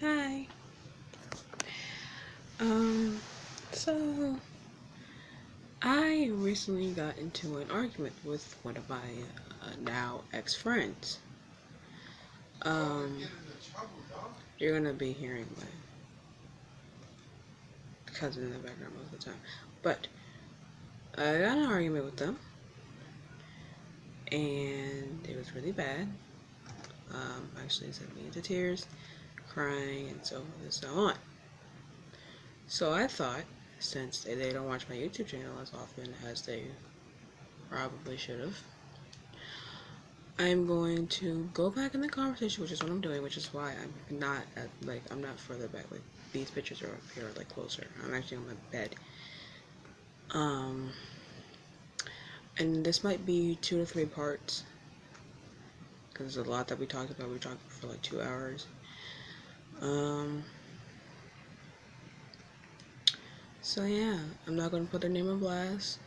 Hi. Um, so I recently got into an argument with one of my now ex-friends. You're gonna be hearing my cousin in the background most of the time. But I got in an argument with them, and it was really bad. Actually sent me into tears, crying, and so forth and so on. So I thought, since they don't watch my YouTube channel as often as they probably should have, I'm going to go back in the conversation, which is what I'm doing, which is why I'm not I'm not further back. Like, these pictures are up here, like, closer. I'm actually on my bed. And this might be 2 to 3 parts, because there's a lot that we talked about. We talked for like 2 hours. So yeah, I'm not going to put their name on blast,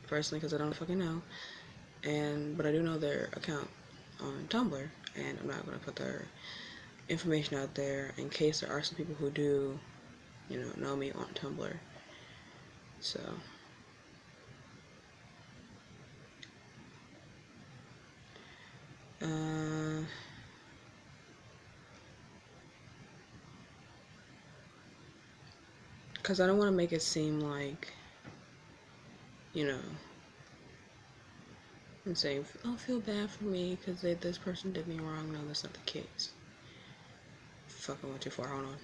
personally, because I don't fucking know. But I do know their account on Tumblr, and I'm not going to put their information out there in case there are some people who do, know me on Tumblr. So, because I don't want to make it seem like, I'm saying, oh, feel bad for me because this person did me wrong. No, that's not the case. Fucking went too far. Hold on.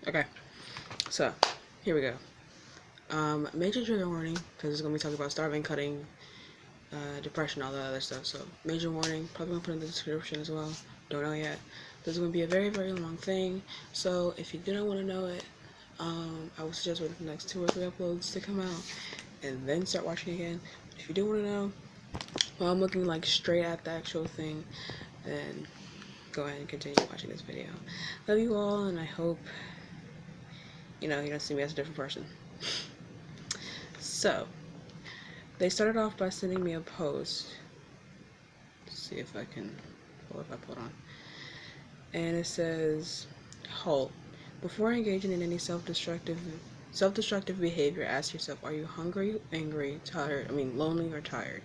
Okay, so here we go. Major trigger warning, because it's gonna be talking about starving, cutting, depression, all that other stuff. So major warning. Probably gonna put in the description as well. Don't know yet. This is gonna be a very, very long thing. So if you do not want to know it, I would suggest waiting for the next 2 or 3 uploads to come out, and then start watching again. If you do want to know, while I'm looking like straight at the actual thing, then go ahead and continue watching this video. Love you all, and I hope you don't see me as a different person. So they started off by sending me a post. Let's see if I can pull it on. And it says, "Halt. Before engaging in any self-destructive behavior, ask yourself, are you hungry, angry, tired, lonely or tired?"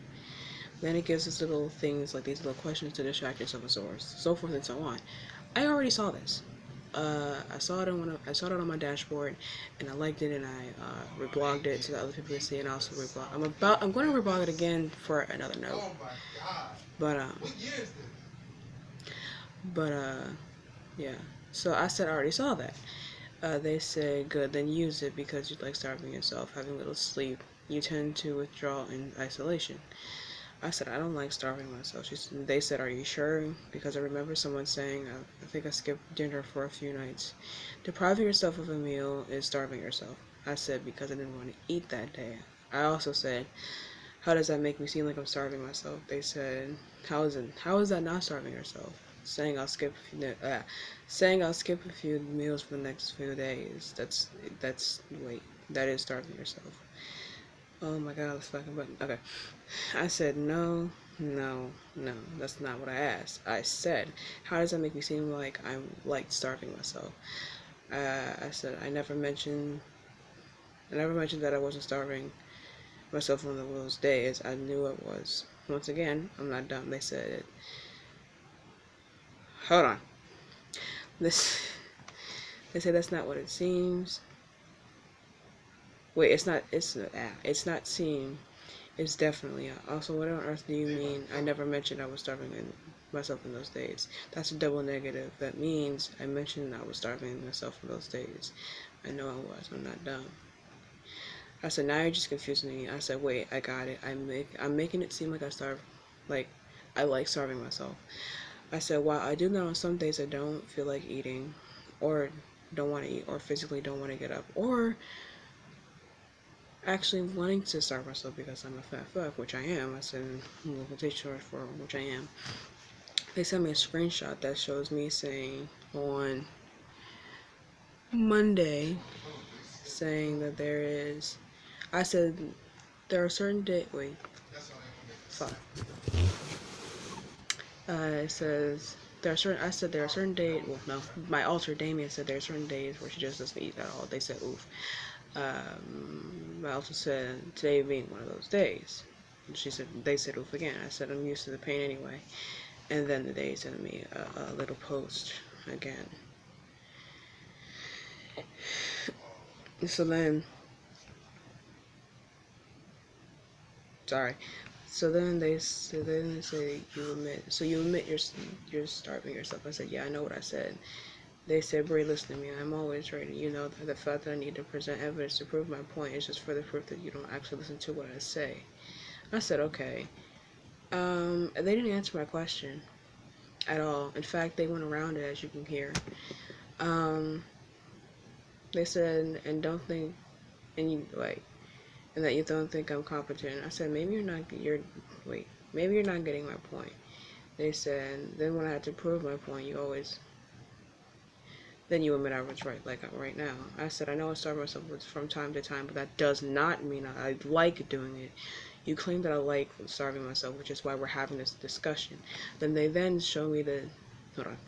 Then it gives us little things like these little questions to distract yourself and so forth and so on. I already saw this. I saw it on my dashboard, and I liked it, and I reblogged it so that other people could see it, and I also reblog. I'm going to reblog it again for another note. Oh my god! What year is this? Yeah. So I said I already saw that. They said, good, then use it because you like starving yourself, having little sleep. You tend to withdraw in isolation. I said, I don't like starving myself. They said, are you sure? Because I remember someone saying, I think I skipped dinner for a few nights. Depriving yourself of a meal is starving yourself. I said, because I didn't want to eat that day. I also said, how does that make me seem like I'm starving myself? They said, how is that not starving yourself? Saying I'll skip a few meals for the next few days. That is starving yourself. Oh my god, this fucking button. Okay. I said, no, that's not what I asked. I said, how does that make me seem like I'm, like, starving myself? I said, I never mentioned that I wasn't starving myself on those days. I knew it was. Once again, I'm not dumb. They said it. Hold on. They say that's not what it seems. Wait, it's not seem. It's definitely. Also, what on earth do you mean? I never mentioned I was starving myself in those days. That's a double negative. That means I mentioned I was starving myself in those days. I know I was. I'm not dumb. I said, now you're just confusing me. I said, wait, I got it. I'm making it seem like I like starving myself. I said, while I do know on some days I don't feel like eating, or don't want to eat, or physically don't want to get up, or actually wanting to starve myself because I'm a fat fuck, which I am. I said in local short for which I am. They sent me a screenshot that shows me saying on Monday, saying that there is. I said there are certain days. Wait, fuck. It says there are certain. I said there are certain days. Well, no, my alter Damien said there are certain days where she just doesn't eat at all. They said oof. I also said today being one of those days. And she said they said oof again. I said I'm used to the pain anyway. And then they sent me a little post again. So then, sorry. So then they say you admit. So you admit you're starving yourself. I said yeah, I know what I said. They said, Bray, listen to me. I'm always ready. You know that the fact that I need to present evidence to prove my point is just further proof that you don't actually listen to what I say. I said, okay. They didn't answer my question at all. In fact, they went around it, as you can hear. Um, they said, and don't think, and you like, and that you don't think I'm competent. I said, maybe you're not getting my point. They said, then when I had to prove my point, then you admit I was right, like right now. I said, I know I starve myself from time to time, but that does not mean I like doing it. You claim that I like starving myself, which is why we're having this discussion. Then they then show me hold on.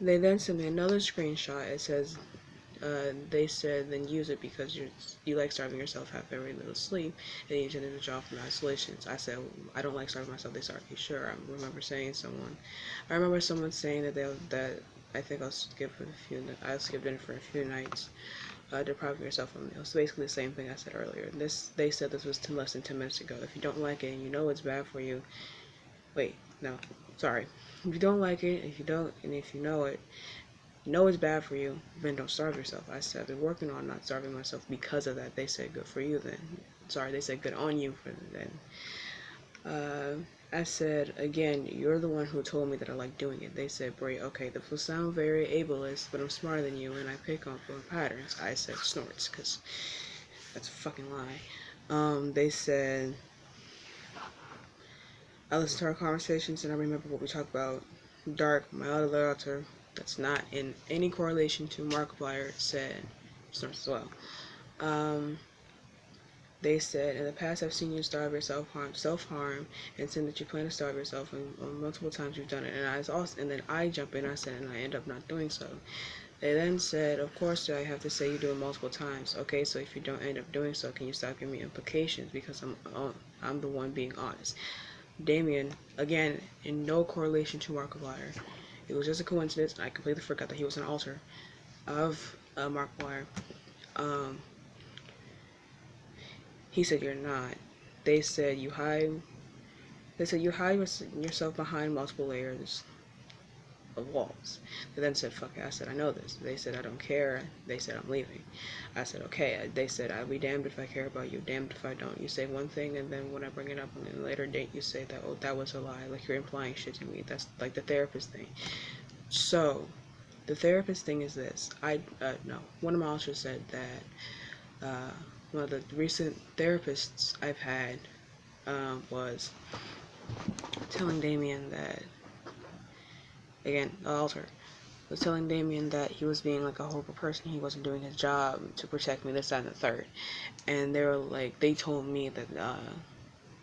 They then send me another screenshot. It says, they said, then use it because you like starving yourself, have very little sleep, and you tend to withdraw from isolations. I said, I don't like starving myself. They starve you. Sure, I remember someone saying that I think I'll skip dinner for a few nights, depriving yourself of meals. So basically the same thing I said earlier. They said this was less than 10 minutes ago. If you don't like it and you know it's bad for you, wait, no, sorry. If you don't like it, if you know it's bad for you, then don't starve yourself. I said I've been working on not starving myself because of that. They said good for you then. Sorry, they said good on you for then. I said, again, you're the one who told me that I like doing it. They said, Bray, okay, this will sound very ableist, but I'm smarter than you and I pick up on patterns. I said snorts, because that's a fucking lie. They said, I listened to our conversations and I remember what we talked about. Dark, my other author, that's not in any correlation to Markiplier, said snorts as well. They said, in the past I've seen you starve yourself, self-harm, and said that you plan to starve yourself, and multiple times you've done it. And then I jump in, I said, and I end up not doing so. They then said, of course I have to say you do it multiple times. Okay, so if you don't end up doing so, can you stop giving me implications? Because I'm the one being honest. Damien, again, in no correlation to Markiplier. It was just a coincidence. I completely forgot that he was an alter of Markiplier. He said you're not. They said you hide. They said you hide yourself behind multiple layers of walls. They then said, fuck it. I said, I know this. They said, I don't care. They said, I'm leaving. I said, okay. They said, I'll be damned if I care about you, damned if I don't. You say one thing, and then when I bring it up on a later date, you say that, oh, that was a lie. Like, you're implying shit to me. That's like the therapist thing. So, the therapist thing is this. No. One of my authors said that, one of the recent therapists I've had, was telling Damien that, again, the alter, was telling Damien that he was being like a horrible person. He wasn't doing his job to protect me, this, that, and the third. And they were like, they told me that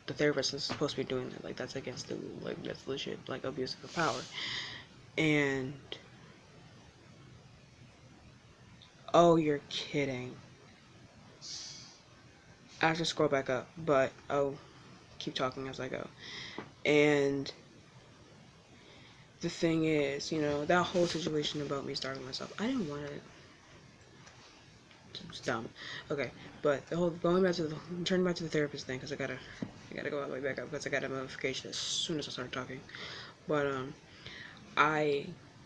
the therapist is supposed to be doing that. Like, that's against the, like, that's legit, like, abuse of power. And, oh, you're kidding. I have to scroll back up, but I'll keep talking as I go. And the thing is, that whole situation about me starving myself, I didn't want it. It's dumb. Okay, but turning back to the therapist thing, because I gotta go all the way back up, because I got a notification as soon as I started talking. But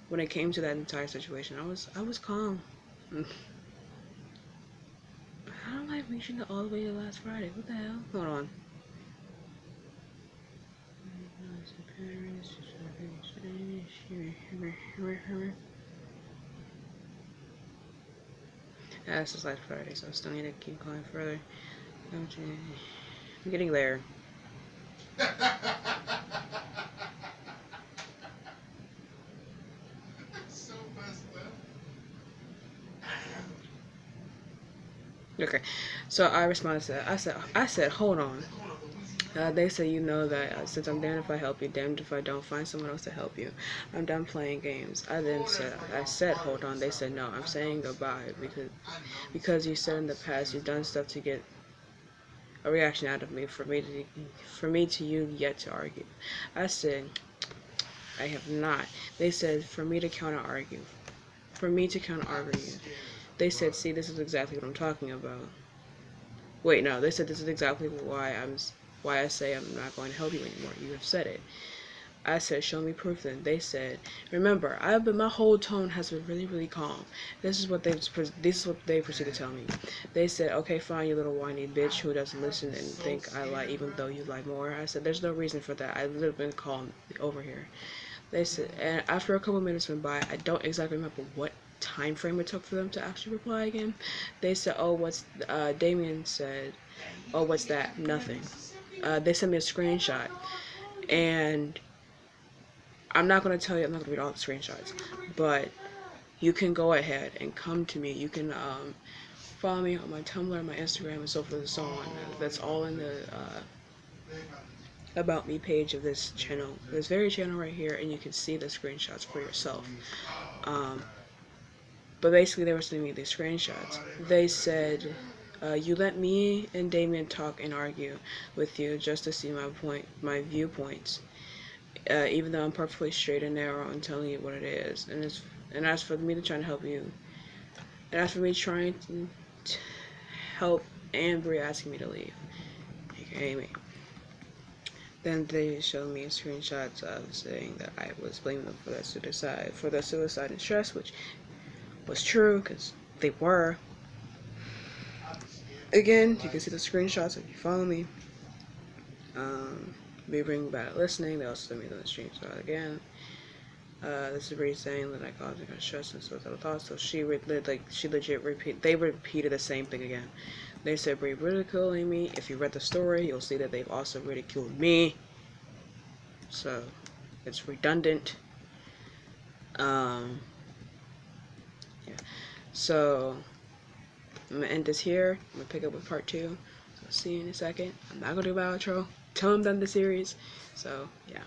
when it came to that entire situation, I was calm. How am I reaching it all the way to last Friday? What the hell? Hold on. Yeah, this is last Friday, so I still need to keep going further. I'm getting there. So messed up. Okay, so I responded to that. I said, hold on. They say you know that since I'm damned if I help you, damned if I don't, find someone else to help you. I'm done playing games. I said, hold on. They said, no, I'm saying goodbye because you said in the past you've done stuff to get a reaction out of me for me to you yet to argue. I said, I have not. They said for me to counter argue. For me to counter argue. They said, see, this is exactly what I'm talking about. Wait, no, they said this is exactly why I say I'm not going to help you anymore. You have said it. I said, show me proof then. They said, remember, my whole tone has been really, really calm. This is what they proceeded to tell me. They said, okay, fine, you little whiny bitch who doesn't listen and think I lie even though you lie more. I said, there's no reason for that. I've literally been calm over here. They said, and after a couple minutes went by, I don't exactly remember what time frame it took for them to actually reply again. They said, Damien said, oh, what's that? Nothing. They sent me a screenshot, and I'm not going to tell you, I'm not going to read all the screenshots, but you can go ahead and come to me. You can follow me on my Tumblr, my Instagram, and so forth and so on. That's all in the About Me page of this channel, this very channel right here, and you can see the screenshots for yourself. But basically, they were sending me these screenshots. They said, you let me and Damien talk and argue with you just to see my viewpoints. Even though I'm perfectly straight and narrow and telling you what it is. And as for me trying to help you, and as for me trying to help Amber asking me to leave, aka me. Then they showed me screenshots of saying that I was blaming them for the suicide and stress, which was true because they were. Again, you can see the screenshots if you follow me. Me bringing back listening. They also sent me the screenshot again. This is Bree saying that I caused her stress and suicidal thoughts. So she they repeated the same thing again. They said Bree ridiculing me. If you read the story, you'll see that they've also ridiculed me. So it's redundant. Yeah. So I'm gonna end this here. I'm gonna pick up with part 2. So see you in a second. I'm not gonna do my outro till I'm done the series. So yeah.